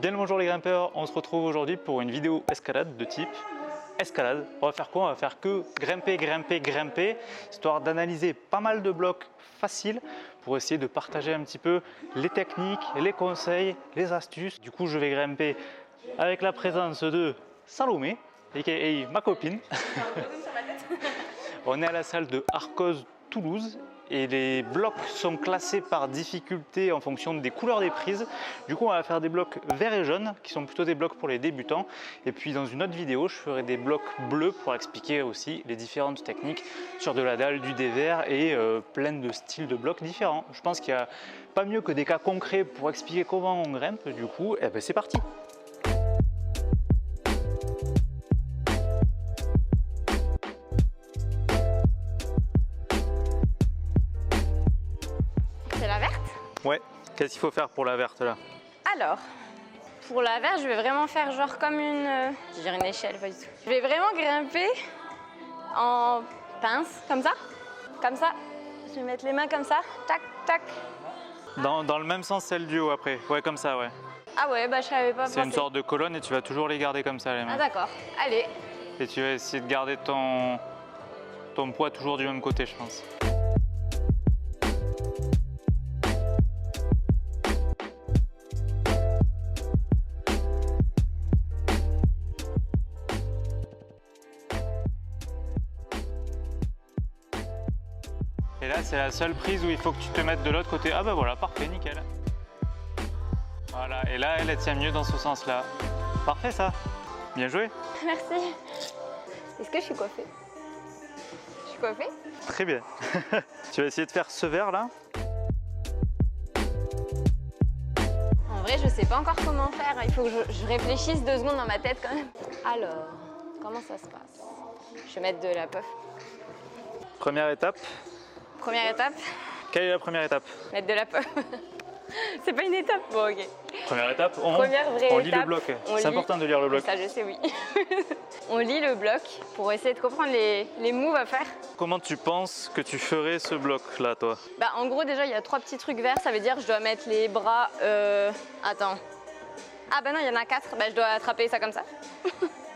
Bien le bonjour les grimpeurs, on se retrouve aujourd'hui pour une vidéo escalade de type escalade. On va faire quoi? On va faire que grimper, histoire d'analyser pas mal de blocs faciles pour essayer de partager un petit peu les techniques, les conseils, les astuces. Du coup, je vais grimper avec la présence de Salomé, aka ma copine. On est à la salle de Arcos Toulouse et les blocs sont classés par difficulté en fonction des couleurs des prises. Du coup, on va faire des blocs verts et jaunes qui sont plutôt des blocs pour les débutants. Et puis dans une autre vidéo, je ferai des blocs bleus pour expliquer aussi les différentes techniques sur de la dalle, du dévers et plein de styles de blocs différents. Je pense qu'il n'y a pas mieux que des cas concrets pour expliquer comment on grimpe. Du coup, eh ben, c'est parti. Ouais, qu'est-ce qu'il faut faire pour la verte là? Alors, pour la verte, je vais vraiment faire genre comme une... je dirais une échelle, pas du tout. Je vais vraiment grimper en pince, comme ça. Comme ça. Je vais mettre les mains comme ça. Tac, tac. Dans le même sens, celle du haut après. Ouais, comme ça, ouais. Ah ouais, bah je savais pas. C'est une sorte de colonne et tu vas toujours les garder comme ça, les mains. Ah d'accord, allez. Et tu vas essayer de garder ton poids toujours du même côté, je pense. Et là, c'est la seule prise où il faut que tu te mettes de l'autre côté. Ah bah voilà, parfait, nickel. Voilà, et là, elle tient mieux dans ce sens-là. Parfait ça. Bien joué. Merci. Est-ce que je suis coiffée? Je suis coiffée? Très bien. Tu vas essayer de faire ce vert là. En vrai, je sais pas encore comment faire. Il faut que je réfléchisse 2 secondes dans ma tête quand même. Alors, comment ça se passe? Je vais mettre de la puff. Première étape. Première étape, Quelle est la première étape? mettre de la puff. C'est pas une étape? Bon, ok. Première étape, Première vraie on lit étape, le bloc. on C'est lit. important de lire le bloc. Ça, je sais, oui. On lit le bloc pour essayer de comprendre les moves à faire. Comment tu penses que tu ferais ce bloc là, toi? Bah, en gros, déjà, il y a 3 petits trucs verts. Ça veut dire que je dois mettre les bras... Attends. Ah bah non, il y en a 4. Bah, je dois attraper ça comme ça.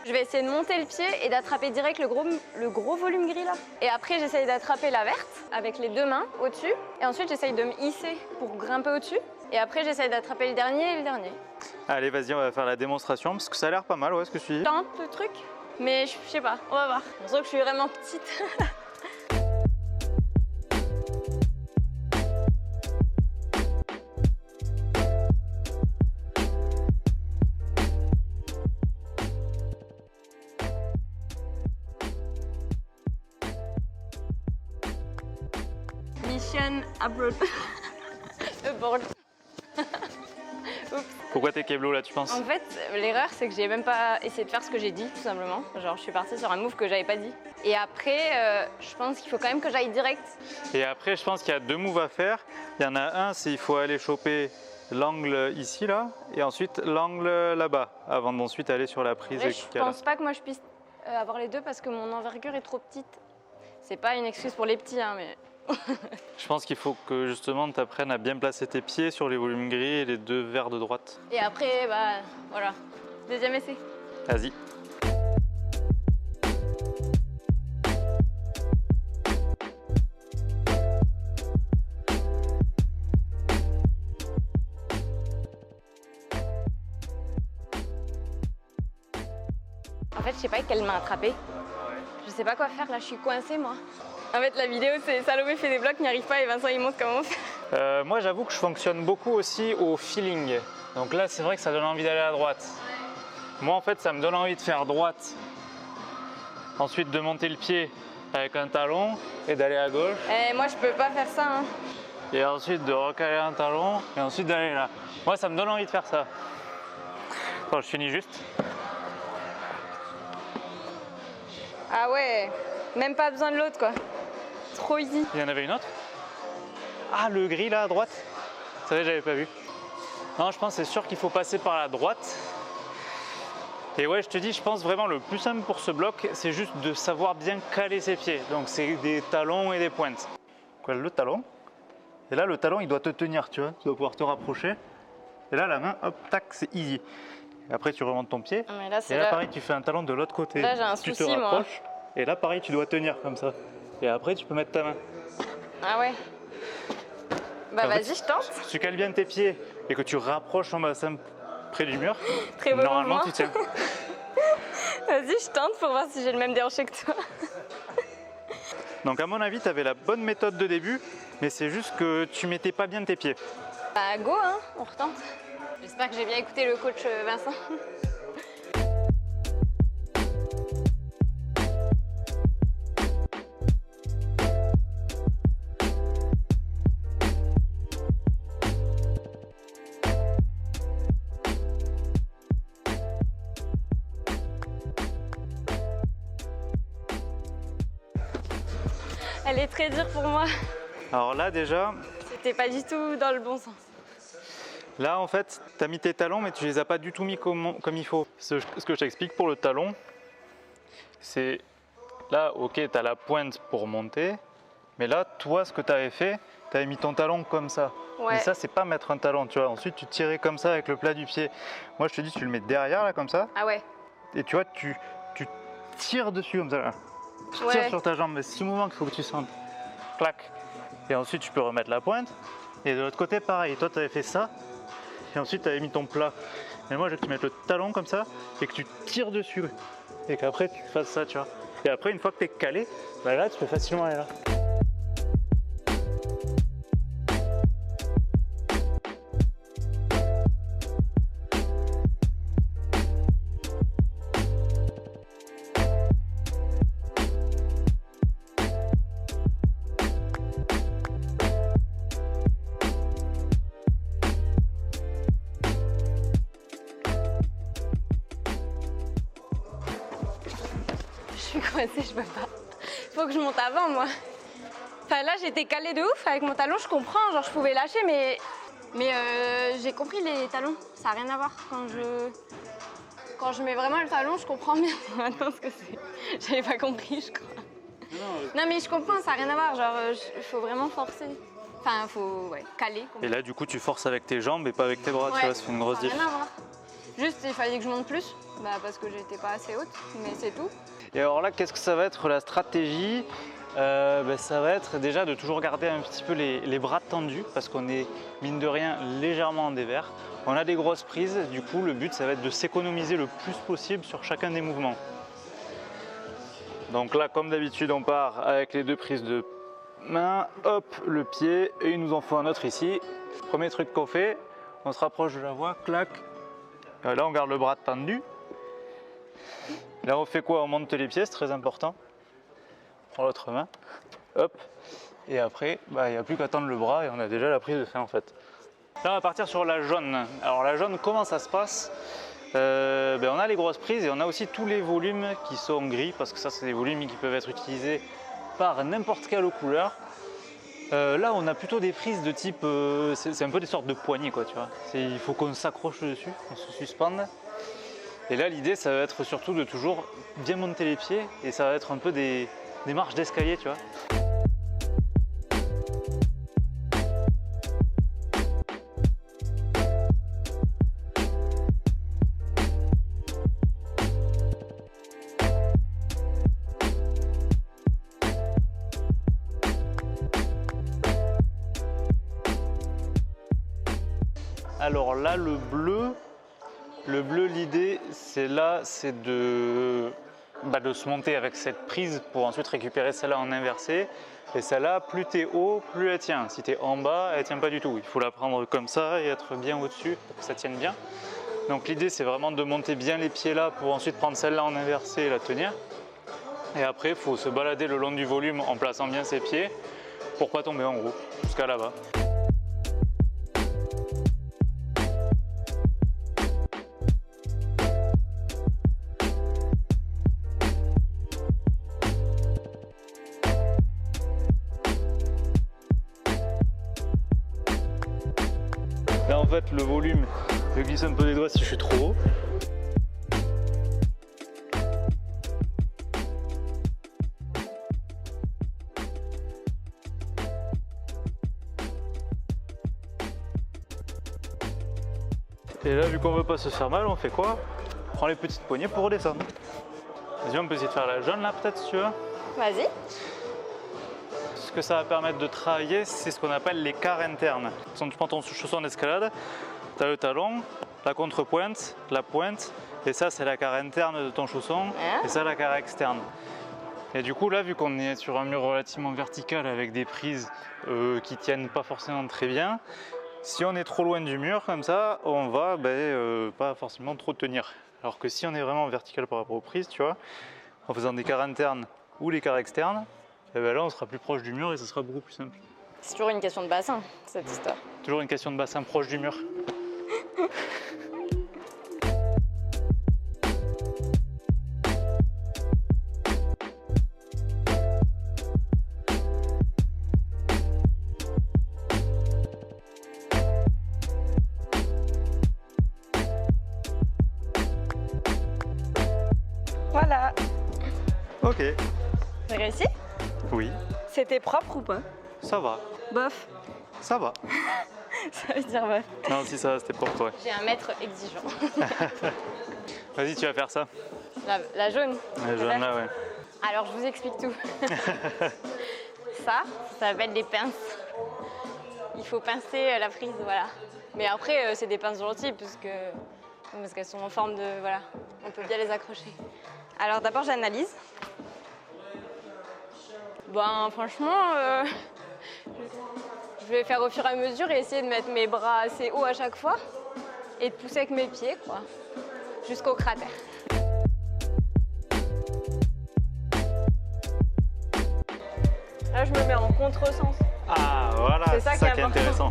Je vais essayer de monter le pied et d'attraper direct le gros volume gris là. Et après, j'essaye d'attraper la verte avec les 2 mains au-dessus. Et ensuite, j'essaye de me hisser pour grimper au-dessus. Et après, j'essaye d'attraper le dernier et le dernier. Allez, vas-y, on va faire la démonstration parce que ça a l'air pas mal, ouais, ce que tu dis. Tente le truc, mais je sais pas, on va voir. On sent que je suis vraiment petite. Mission abroad. Abroad. Pourquoi t'es Keblo là, tu penses? En fait, l'erreur, c'est que j'ai même pas essayé de faire ce que j'ai dit, tout simplement. Genre, je suis partie sur un move que j'avais pas dit. Et après, je pense qu'il faut quand même que j'aille direct. Et après, je pense qu'il y a 2 moves à faire. Il y en a un, c'est il faut aller choper l'angle ici, là, et ensuite l'angle là-bas, avant d'ensuite aller sur la prise. Après, je pense pas que moi je puisse avoir les deux parce que mon envergure est trop petite. C'est pas une excuse pour les petits, hein, mais... Je pense qu'il faut que justement tu apprennes à bien placer tes pieds sur les volumes gris et les 2 verts de droite. Et après, bah voilà, deuxième essai. Vas-y. En fait, je sais pas quelle main attraper. Je sais pas quoi faire, là, je suis coincée, moi. En fait, la vidéo, c'est Salomé fait des blocs, n'y arrive pas, et Vincent, il montre comment on fait. Moi, j'avoue que je fonctionne beaucoup aussi au feeling. Donc là, c'est vrai que ça donne envie d'aller à droite. Moi, en fait, ça me donne envie de faire droite. Ensuite, de monter le pied avec un talon et d'aller à gauche. Moi, je peux pas faire ça, hein. Et ensuite, de recaler un talon et ensuite d'aller là. Moi, ça me donne envie de faire ça. Attends, je finis juste. Ah ouais, même pas besoin de l'autre, quoi. Trop easy. Il y en avait une autre? Ah, le gris là à droite? Ça va, j'avais pas vu. Non, je pense que c'est sûr qu'il faut passer par la droite. Et ouais, je te dis, je pense vraiment le plus simple pour ce bloc, c'est juste de savoir bien caler ses pieds. Donc c'est des talons et des pointes. Quoi, le talon? Et là, le talon, il doit te tenir, tu vois. Tu dois pouvoir te rapprocher. Et là, la main, hop, tac, c'est easy. Et après, tu remontes ton pied. Mais là, Et là, pareil, tu fais un talon de l'autre côté. Là, j'ai un tu souci, te moi. rapproches. Et là, pareil, tu dois tenir comme ça. Et après, tu peux mettre ta main. Ah ouais. Bah En fait, vas-y, je tente. Si tu cales bien tes pieds et que tu rapproches ton bassin près du mur, Très beau normalement, mouvement. tu tiens. Vas-y, je tente pour voir si j'ai le même déhanché que toi. Donc, à mon avis, tu avais la bonne méthode de début, mais c'est juste que tu mettais pas bien tes pieds. Bah go, hein, on retente. J'espère que j'ai bien écouté le coach Vincent. Elle est très dure pour moi. Alors là, déjà, C'était pas du tout dans le bon sens. là, en fait, tu as mis tes talons, mais tu les as pas du tout mis comme il faut. Ce que je t'explique pour le talon, c'est là, ok, tu as la pointe pour monter, mais là, toi, ce que tu avais fait, tu avais mis ton talon comme ça. Ouais. Mais ça, c'est pas mettre un talon, tu vois. Ensuite, tu tirais comme ça avec le plat du pied. Moi, je te dis, tu le mets derrière, là, comme ça, Ah ouais. et tu vois, tu tires dessus, comme ça, là. Tu Ouais. tires sur ta jambe, mais c'est ce mouvement qu'il faut que tu sentes. Clac. Et ensuite, tu peux remettre la pointe. Et de l'autre côté, pareil. Toi, tu avais fait ça. Et ensuite, tu avais mis ton plat. Mais moi, je veux que tu mettes le talon comme ça et que tu tires dessus. Et qu'après, tu fasses ça, tu vois. Et après, une fois que tu es calé, bah là, tu peux facilement aller là. Je suis coincée, je peux pas. Faut que je monte avant, moi. Enfin, là, j'étais calée de ouf avec mon talon, je comprends. Genre, je pouvais lâcher, mais j'ai compris les talons. Ça n'a rien à voir. Quand je mets vraiment le talon, je comprends bien maintenant ce que c'est. J'avais pas compris, je crois. Non, mais je comprends, ça n'a rien à voir. Genre, il faut vraiment forcer. Enfin, faut caler. Et là, du coup, tu forces avec tes jambes et pas avec tes bras, tu Ouais, vois, ça fait une grosse ça n'a diff. rien à voir. Juste, il fallait que je monte plus, parce que j'étais pas assez haute, mais c'est tout. Et alors là, qu'est-ce que ça va être la stratégie? Ça va être déjà de toujours garder un petit peu les bras tendus parce qu'on est, mine de rien, légèrement en dévers. On a des grosses prises, du coup, le but, ça va être de s'économiser le plus possible sur chacun des mouvements. Donc là, comme d'habitude, on part avec les deux prises de main, hop, le pied, et il nous en faut un autre ici. Premier truc qu'on fait, on se rapproche de la voie, clac. Là, on garde le bras tendu. Là, on fait quoi? On monte les pieds, c'est très important. On prend l'autre main, hop. Et après, il n'y a plus qu'à tendre le bras et on a déjà la prise de fin en fait. Là, on va partir sur la jaune. Alors la jaune, comment ça se passe? On a les grosses prises et on a aussi tous les volumes qui sont gris parce que ça, c'est des volumes qui peuvent être utilisés par n'importe quelle couleur. Là, on a plutôt des prises de type, c'est un peu des sortes de poignées, quoi, tu vois. Il faut qu'on s'accroche dessus, qu'on se suspende. Et là, l'idée, ça va être surtout de toujours bien monter les pieds et ça va être un peu des marches d'escalier, tu vois. Alors là, le bleu, l'idée, c'est de se monter avec cette prise pour ensuite récupérer celle-là en inversé. Et celle-là, plus tu es haut, plus elle tient. Si tu es en bas, elle ne tient pas du tout. Il faut la prendre comme ça et être bien au-dessus pour que ça tienne bien. Donc l'idée, c'est vraiment de monter bien les pieds là pour ensuite prendre celle-là en inversé et la tenir. Et après, il faut se balader le long du volume en plaçant bien ses pieds pour ne pas tomber en gros, jusqu'à là-bas. Là en fait le volume, je glisse un peu les doigts si je suis trop haut. Et là, vu qu'on veut pas se faire mal, on fait quoi? On prend les petites poignées pour redescendre. Vas-y, on peut essayer de faire la jaune là, peut-être, si tu veux. Vas-y. Ce que ça va permettre de travailler, c'est ce qu'on appelle les quarts internes. Quand tu prends ton chausson d'escalade, tu as le talon, la contrepointe, la pointe, et ça, c'est la quart interne de ton chausson, et ça, la quart externe. Et du coup, là, vu qu'on est sur un mur relativement vertical avec des prises qui tiennent pas forcément très bien, si on est trop loin du mur comme ça, on va pas forcément trop tenir. Alors que si on est vraiment vertical par rapport aux prises, tu vois, en faisant des quarts internes ou les quarts externes, et ben là on sera plus proche du mur et ce sera beaucoup plus simple. C'est toujours une question de bassin, cette histoire. Toujours une question de bassin proche du mur. Voilà. Ok. T'as réussi? Oui. C'était propre ou pas? Ça va. Bof. Ça va. Ça veut dire bof. Non, si ça va, c'était pour toi. J'ai un maître exigeant. Vas-y, tu vas faire ça. La jaune. La jaune là, ouais. Alors, je vous explique tout. Ça s'appelle des pinces. Il faut pincer la prise, voilà. Mais après, c'est des pinces gentilles parce qu'elles sont en forme de... Voilà, on peut bien les accrocher. Alors d'abord, j'analyse. Ben franchement, je vais faire au fur et à mesure et essayer de mettre mes bras assez haut à chaque fois et de pousser avec mes pieds, quoi, jusqu'au cratère. Là, je me mets en contresens. Ah, voilà, C'est ça qui est intéressant.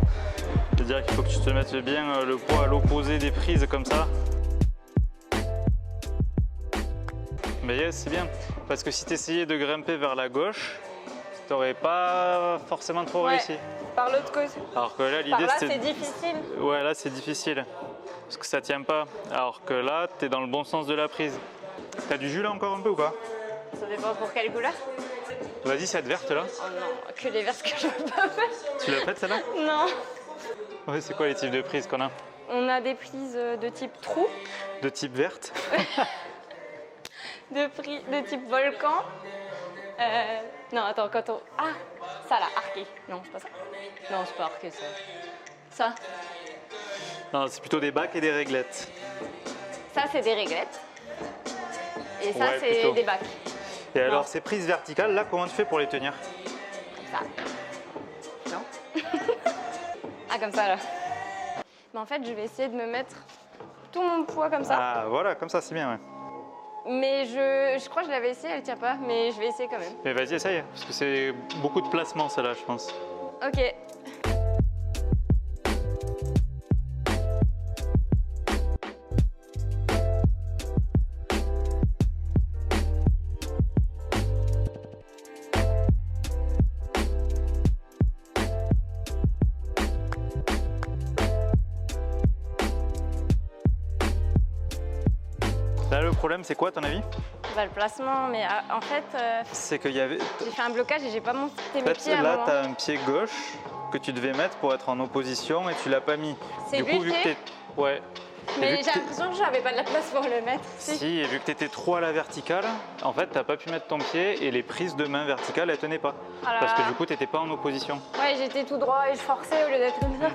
C'est-à-dire qu'il faut que tu te mettes bien le poids à l'opposé des prises comme ça. Mais yes, c'est bien. Parce que si tu essayais de grimper vers la gauche, tu n'aurais pas forcément trop réussi. Par l'autre côté. Alors que là, Par l'idée là, c'est... c'est difficile. Ouais, là, c'est difficile. Parce que ça tient pas. Alors que là, tu es dans le bon sens de la prise. T'as du jus là encore un peu ou pas? Ça dépend pour quelle couleur. Vas-y, cette verte là. Oh non, que les verses que je peux pas faire. Tu l'as faite celle-là? Non. Ouais, c'est quoi les types de prises qu'on a? On a des prises de type trou, De type verte? de type volcan. Non, attends, quand on... Ah, ça là, arqué. Non, c'est pas ça. Non, c'est pas arqué ça. Ça, Non, c'est plutôt des bacs et des réglettes. ça c'est des réglettes. Et ça Ouais, c'est plutôt. des bacs. Et Non. alors, ces prises verticales, là, comment tu fais pour les tenir? Comme ça. Non. Ah, comme ça là. Mais en fait, je vais essayer de me mettre tout mon poids comme ça. Ah, voilà, comme ça, c'est bien, ouais. Mais je crois que je l'avais essayé, elle tient pas. Mais je vais essayer quand même. Mais vas-y, essaye, parce que c'est beaucoup de placement, celle-là, je pense. Ok. Là, le problème, c'est quoi, à ton avis? Bah, le placement, mais en fait, C'est qu'il y avait... j'ai fait un blocage et j'ai pas monté En mes fait, pieds à un là, moment. tu as un pied gauche que tu devais mettre pour être en opposition et tu l'as pas mis. C'est Du coup, vu que buté. t'es... Ouais. Et Mais vu que j'ai t'es- l'impression que j'avais pas de la place pour le mettre. Si, et vu que tu étais trop à la verticale, en fait, t'as pas pu mettre ton pied et les prises de main verticales, elles tenaient pas. Ah là Parce que là. du coup, t'étais pas en opposition. Ouais, j'étais tout droit et je forçais au lieu d'être comme ça.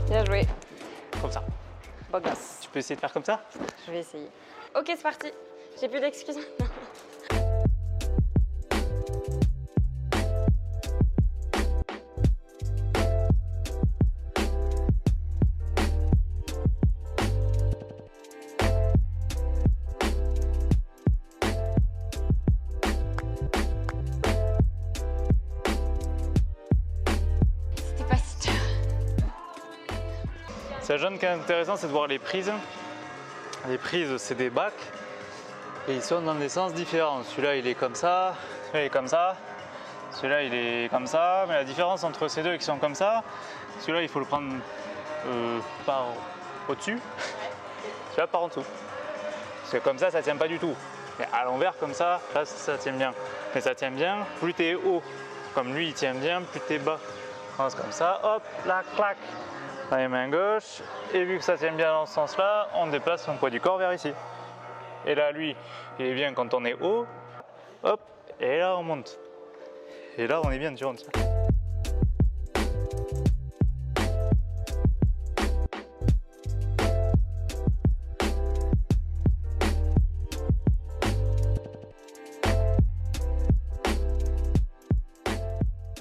Bien joué. Comme ça. Beau gosse. Tu peux essayer de faire comme ça? Je vais essayer. Ok, c'est parti. J'ai plus d'excuses maintenant. C'était pas si dur. C'est jaune qui est intéressant, c'est de voir les prises. Les prises, c'est des bacs et ils sont dans des sens différents. Celui-là, il est comme ça, celui-là, il est comme ça, Celui-là, il est comme ça, mais la différence entre ces deux qui sont comme ça, celui-là, il faut le prendre par au-dessus, celui-là par en dessous. Parce que comme ça tient pas du tout. Mais à l'envers, comme ça, là, ça tient bien. Mais ça tient bien, plus tu es haut, comme lui, il tient bien, plus tu es bas. On lance comme ça, hop, là, clac, dans les mains gauches. Et vu que ça tient bien dans ce sens-là, on déplace son poids du corps vers ici. Et là, lui, il est bien quand on est haut, hop, et là, on monte. Et là, on est bien, tu rentres.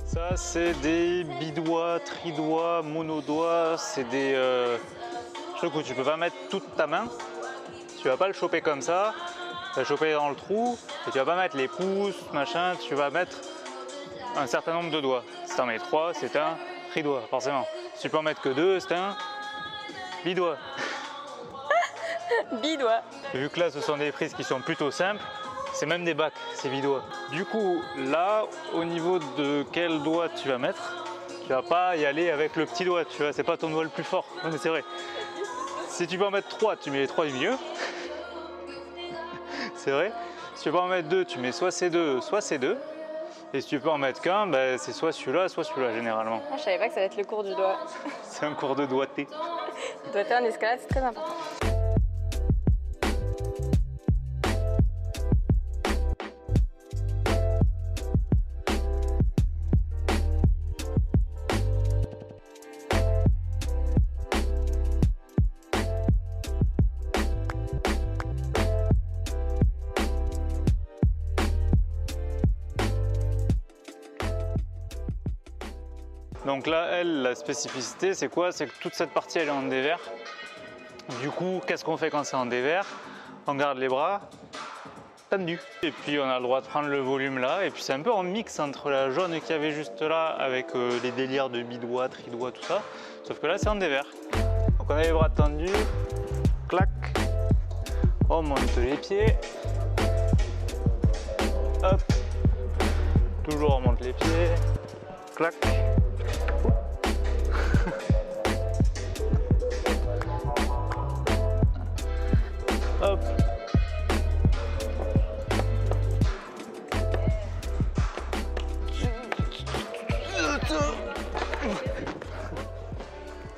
Ça, c'est des bidois, tridois, monodois. C'est des trucs où tu peux pas mettre toute ta main. Tu vas pas le choper comme ça. Tu vas le choper dans le trou. Et tu vas pas mettre les pouces, machin. Tu vas mettre un certain nombre de doigts. Si tu en mets 3, c'est un tridois, forcément. Si tu peux en mettre que 2, c'est un bidois. Bidois. Vu que là, ce sont des prises qui sont plutôt simples, c'est même des bacs, ces bidois. Du coup, là, au niveau de quel doigt tu vas mettre, tu vas pas y aller avec le petit doigt, tu vois, c'est pas ton doigt le plus fort. Non, mais c'est vrai. Si tu peux en mettre 3, tu mets les 3 du milieu. C'est vrai. Si tu peux en mettre 2, tu mets soit ces deux, soit ces deux. Et si tu peux en mettre qu'un, ben, c'est soit celui-là généralement. Ah, je savais pas que ça allait être le cours du doigt. C'est un cours de doigté. Doigté en escalade, c'est très important. Donc là, elle, la spécificité, c'est quoi? C'est que toute cette partie, elle est en dévers. Du coup, qu'est-ce qu'on fait quand c'est en dévers? On garde les bras tendus. Et puis, on a le droit de prendre le volume là. Et puis, c'est un peu en mix entre la jaune qu'il y avait juste là avec les délires de bidois, tridois, tout ça. Sauf que là, c'est en dévers. Donc, on a les bras tendus. Clac. On monte les pieds. Hop. Toujours on monte les pieds. Clac. Hop.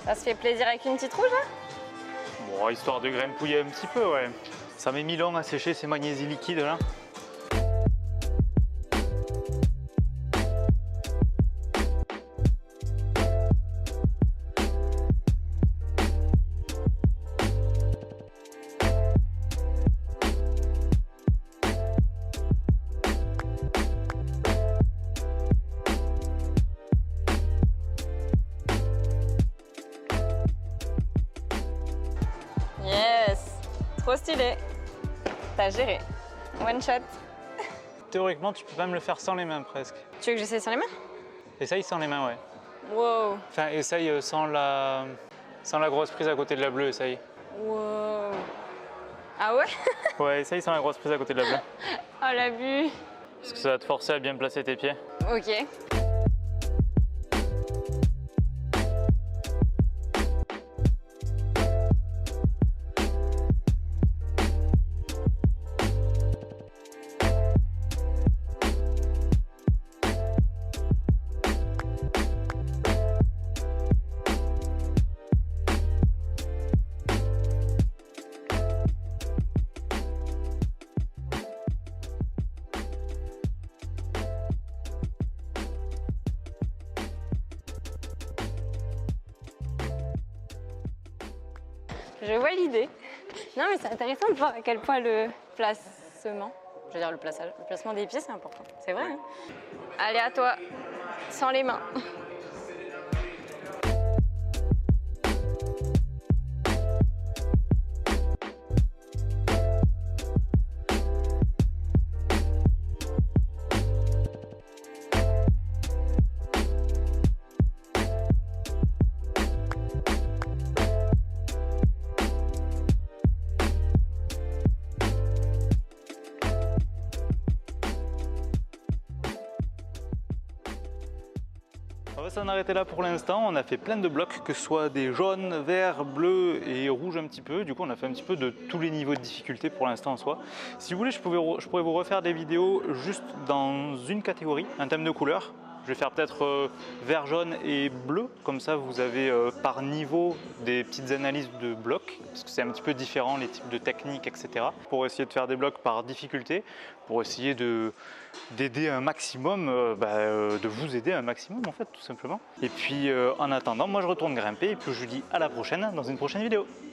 Ça se fait plaisir avec une petite rouge là? Bon, histoire de grimpouiller un petit peu, ouais. Ça met 1000 ans à sécher ces magnésies liquides là. Yes! Trop stylé. T'as géré. One shot. Théoriquement, tu peux même le faire sans les mains presque. Tu veux que j'essaie sur les mains? Essaye sans les mains, ouais. Wow. Enfin, essaye sans la grosse prise à côté de la bleue, essaye. Wow. Ah ouais? Ouais, essaye sans la grosse prise à côté de la bleue. Oh l'abus. Parce que ça va te forcer à bien placer tes pieds. Ok. Je vois l'idée. Non mais c'est intéressant de voir à quel point le placement, je veux dire le placement des pieds c'est important. C'est vrai. Hein? Allez à toi, sans les mains. s'en arrêter là pour l'instant. On a fait plein de blocs, que ce soit des jaunes, verts, bleus et rouges un petit peu. Du coup, on a fait un petit peu de tous les niveaux de difficulté pour l'instant en soi. Si vous voulez, je pourrais vous refaire des vidéos juste dans une catégorie, un thème de couleur. Je vais faire peut-être vert, jaune et bleu, comme ça vous avez par niveau des petites analyses de blocs, parce que c'est un petit peu différent les types de techniques, etc. Pour essayer de faire des blocs par difficulté, pour essayer d'aider un maximum, de vous aider un maximum en fait, tout simplement. Et puis en attendant, moi je retourne grimper et puis je vous dis à la prochaine dans une prochaine vidéo.